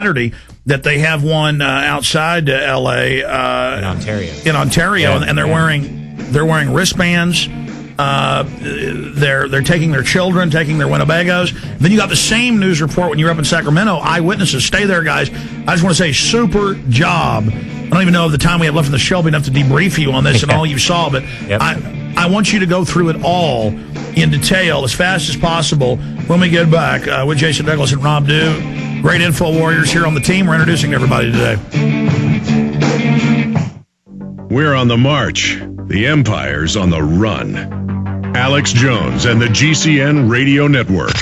Saturday that they have one outside L.A. In Ontario. Yeah. And they're wearing wristbands. They're taking their children, taking their Winnebagos. Then you got the same news report when you're up in Sacramento. Eyewitnesses, stay there, guys. I just want to say, super job. I don't even know if the time we have left in the show will be enough to debrief you on this and all you saw, but yep. I want you to go through it all in detail as fast as possible when we get back with Jason Douglas and Rob Dew. Great info warriors here on the team. We're introducing everybody today. We're on the march. The Empire's on the run. Alex Jones and the GCN Radio Network.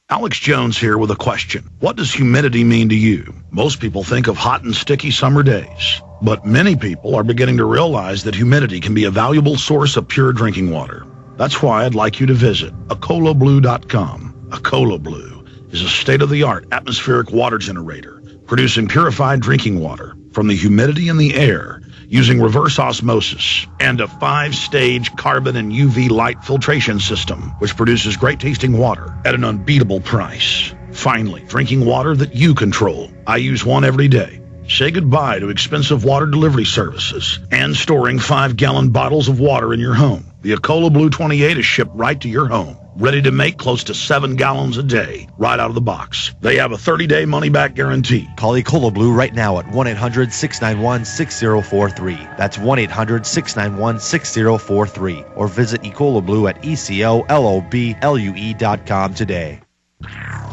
Alex Jones here with a question. What does humidity mean to you? Most people think of hot and sticky summer days, but many people are beginning to realize that humidity can be a valuable source of pure drinking water. That's why I'd like you to visit acolablue.com. Acola Blue is a state-of-the-art atmospheric water generator, producing purified drinking water from the humidity in the air using reverse osmosis and a 5-stage carbon and UV light filtration system, which produces great-tasting water at an unbeatable price. Finally, drinking water that you control. I use one every day. Say goodbye to expensive water delivery services and storing 5-gallon bottles of water in your home. The Acola Blue 28 is shipped right to your home, ready to make close to 7 gallons a day, right out of the box. They have a 30-day money-back guarantee. Call Acola Blue right now at 1-800-691-6043. That's 1-800-691-6043. Or visit Acola Blue at ECOLOBLUE.com today.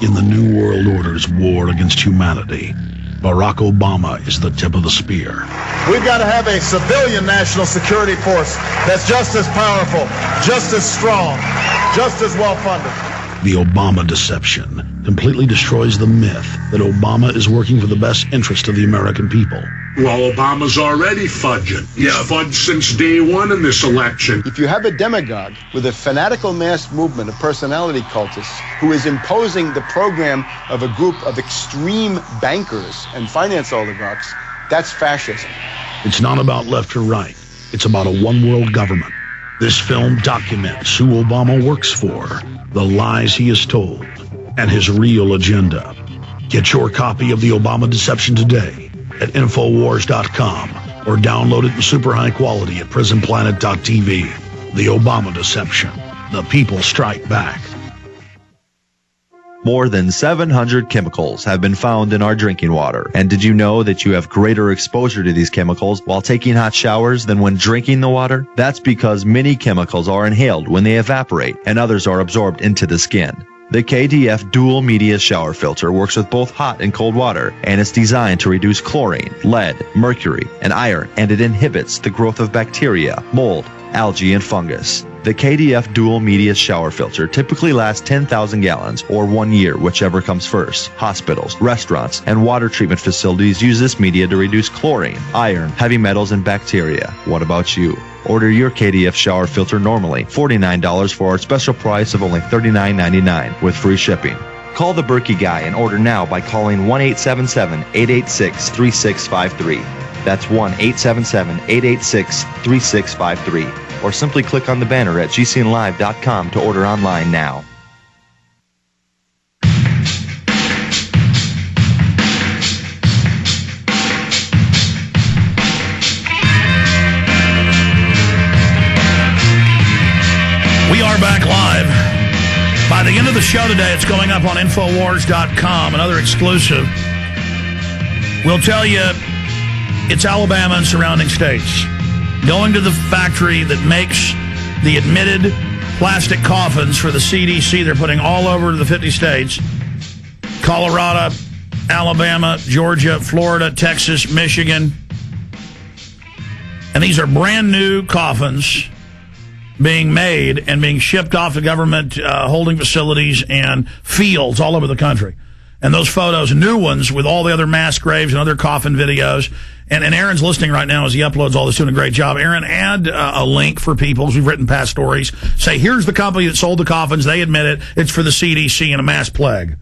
In the New World Order's war against humanity, Barack Obama is the tip of the spear. We've got to have a civilian national security force that's just as powerful, just as strong, just as well-funded. The Obama deception completely destroys the myth that Obama is working for the best interest of the American people. Well, Obama's already fudging. He's fudged since day one in this election. If you have a demagogue with a fanatical mass movement of personality cultists who is imposing the program of a group of extreme bankers and finance oligarchs, that's fascism. It's not about left or right. It's about a one-world government. This film documents who Obama works for, the lies he has told, and his real agenda. Get your copy of The Obama Deception today at Infowars.com or download it in super high quality at PrisonPlanet.tv. The Obama Deception. The people strike back. More than 700 chemicals have been found in our drinking water. And did you know that you have greater exposure to these chemicals while taking hot showers than when drinking the water? That's because many chemicals are inhaled when they evaporate and others are absorbed into the skin. The KDF Dual Media Shower Filter works with both hot and cold water, and it's designed to reduce chlorine, lead, mercury, and iron, and it inhibits the growth of bacteria, mold, algae, and fungus. The KDF Dual Media Shower Filter typically lasts 10,000 gallons or 1 year, whichever comes first. Hospitals, restaurants, and water treatment facilities use this media to reduce chlorine, iron, heavy metals, and bacteria. What about you? Order your KDF shower filter normally $49 for our special price of only $39.99 with free shipping. Call the Berkey Guy and order now by calling 1-877-886-3653. That's 1-877-886-3653. Or simply click on the banner at gcnlive.com to order online now. We are back live. By the end of the show today, it's going up on Infowars.com, another exclusive. We'll tell you it's Alabama and surrounding states going to the factory that makes the admitted plastic coffins for the CDC they're putting all over the 50 states. Colorado, Alabama, Georgia, Florida, Texas, Michigan. And these are brand new coffins being made and being shipped off to government holding facilities and fields all over the country. And those photos, new ones with all the other mass graves and other coffin videos. And Aaron's listening right now as he uploads all this, doing a great job. Aaron, add a link for people, because we've written past stories. Say, here's the company that sold the coffins. They admit it. It's for the CDC and a mass plague.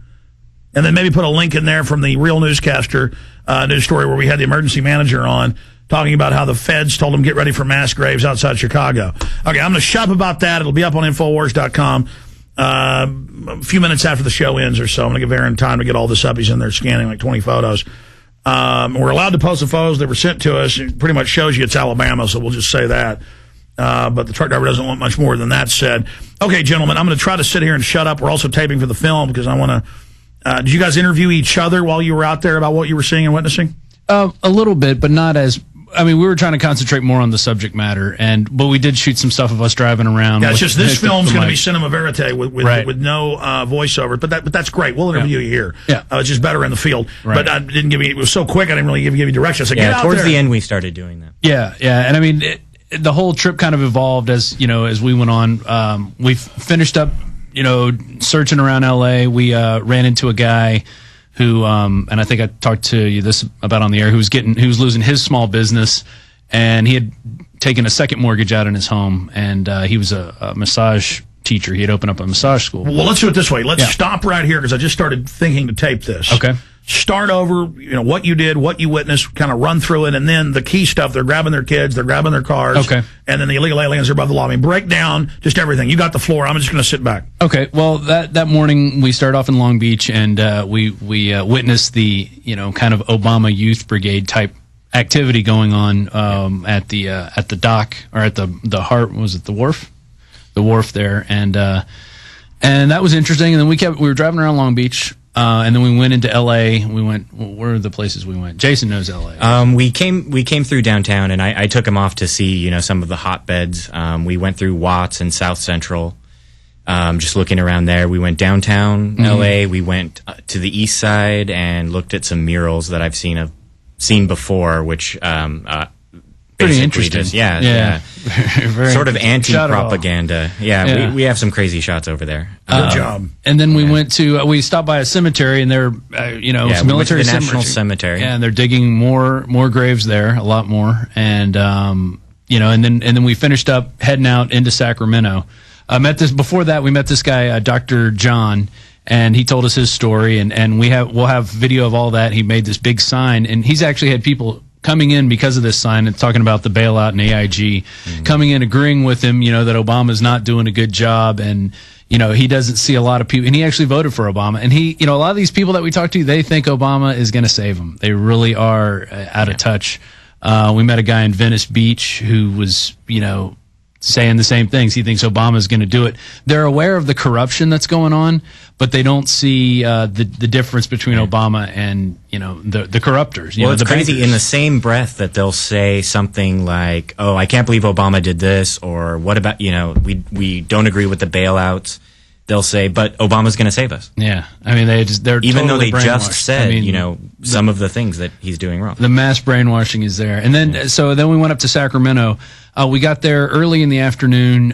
And then maybe put a link in there from the Real Newscaster news story where we had the emergency manager on talking about how the feds told him get ready for mass graves outside Chicago. Okay, I'm going to shop about that. It'll be up on Infowars.com. a few minutes after the show ends or so. I'm going to give Aaron time to get all this up. He's in there scanning like 20 photos. We're allowed to post the photos that were sent to us. It pretty much shows you it's Alabama, so we'll just say that. But the truck driver doesn't want much more than that said. Okay, gentlemen, I'm going to try to sit here and shut up. We're also taping for the film because I want to... did you guys interview each other while you were out there about what you were seeing and witnessing? A little bit, but not as... I mean, we were trying to concentrate more on the subject matter, but we did shoot some stuff of us driving around. Yeah, it's just this film's going to be cinema verite with no voiceover, but that's great. We'll interview you here. Yeah, it's just better in the field. Right. But I didn't give you. It was so quick. I didn't really give you directions. So get out towards there. The end, we started doing that. Yeah, and I mean, the whole trip kind of evolved as we went on. We finished up, searching around L.A. We ran into a guy who, and I think I talked to you this about on the air, who was losing his small business, and he had taken a second mortgage out in his home, and he was a massage teacher. He had opened up a massage school. Well, let's do it this way. Let's stop right here because I just started thinking to tape this. Okay. Start over, what you did, what you witnessed, kind of run through it, and then the key stuff, they're grabbing their kids, they're grabbing their cars, okay, and then the illegal aliens are above the law. I mean, break down just everything. You got the floor. I'm just going to sit back. Okay. Well, that morning we started off in Long Beach, and we witnessed the kind of Obama Youth Brigade type activity going on at the dock, or at the heart, was it the wharf there, and that was interesting. And then we were driving around Long Beach. And then we went into L.A. Where are the places we went? Jason knows L.A. We came through downtown, and I took him off to see, some of the hotbeds. We went through Watts and South Central, just looking around there. We went downtown L.A. We went to the east side and looked at some murals that I've seen before, which pretty interesting. Yeah. Very sort of anti-propaganda. Yeah, we have some crazy shots over there. Good job. And then we stopped by a cemetery, and they're, it's military the National Cemetery. Yeah, and they're digging more graves there, a lot more. And, and then we finished up heading out into Sacramento. Before that, we met this guy, Dr. John, and he told us his story, and we'll have video of all that. He made this big sign, and he's actually had people coming in because of this sign and talking about the bailout and AIG, coming in agreeing with him, that Obama's not doing a good job, and he doesn't see a lot of people, and he actually voted for Obama, and he, a lot of these people that we talk to, they think Obama is going to save them. They really are out of touch. We met a guy in Venice Beach who was, saying the same things. He thinks Obama's going to do it. They're aware of the corruption that's going on, but they don't see the difference between Obama and the corruptors. Well, it's crazy. bankers. In the same breath that they'll say something like, "Oh, I can't believe Obama did this," or "What about we don't agree with the bailouts." They'll say, "But Obama's going to save us." Yeah, I mean they're even though they totally just said some of the things that he's doing wrong. The mass brainwashing is there, and then then we went up to Sacramento. We got there early in the afternoon.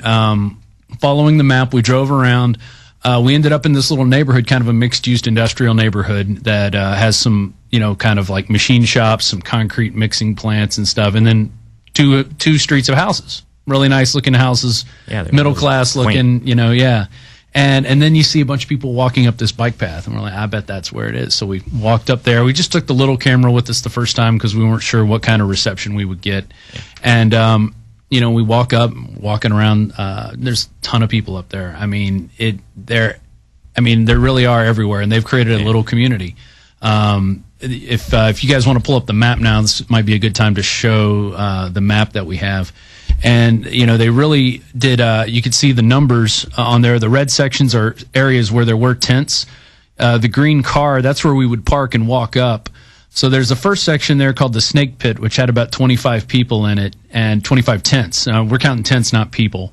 Following the map, we drove around. We ended up in this little neighborhood, kind of a mixed-use industrial neighborhood that has some, kind of like machine shops, some concrete mixing plants and stuff, and then two streets of houses, really nice-looking houses, middle-class looking, And then you see a bunch of people walking up this bike path, and we're like, I bet that's where it is. So we walked up there. We just took the little camera with us the first time because we weren't sure what kind of reception we would get. And, we walking around. There's a ton of people up there. I mean, there really are everywhere, and they've created a little community. If you guys want to pull up the map now, this might be a good time to show the map that we have. And, they really did, you could see the numbers on there. The red sections are areas where there were tents. The green car, that's where we would park and walk up. So there's the first section there called the Snake Pit, which had about 25 people in it, and 25 tents. We're counting tents, not people,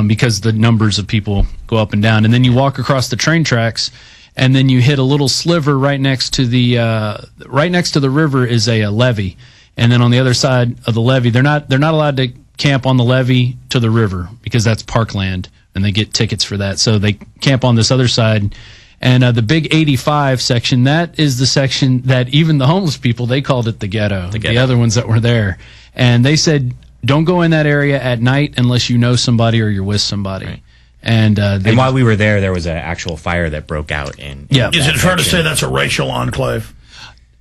because the numbers of people go up and down. And then you walk across the train tracks, and then you hit a little sliver right next to the river is a levee. And then on the other side of the levee, they're not allowed to camp on the levee to the river because that's parkland, and they get tickets for that. So they camp on this other side. And the big 85 section, that is the section that even the homeless people, they called it the ghetto. The other ones that were there. And they said, don't go in that area at night unless you know somebody or you're with somebody. Right. And while we were there was an actual fire that broke out in Is it fair to say that's a racial enclave?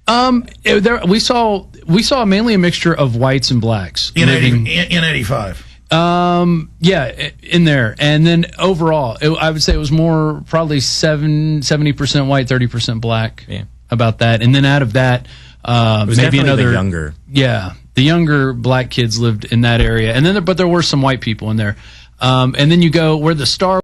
We saw mainly a mixture of whites and blacks in 85. Yeah, in there. And then overall, I would say it was more probably 70% white, 30% black. Yeah. About that. And then out of that, it was maybe another the younger. Yeah. The younger black kids lived in that area. And then, but there were some white people in there. And then you go where the star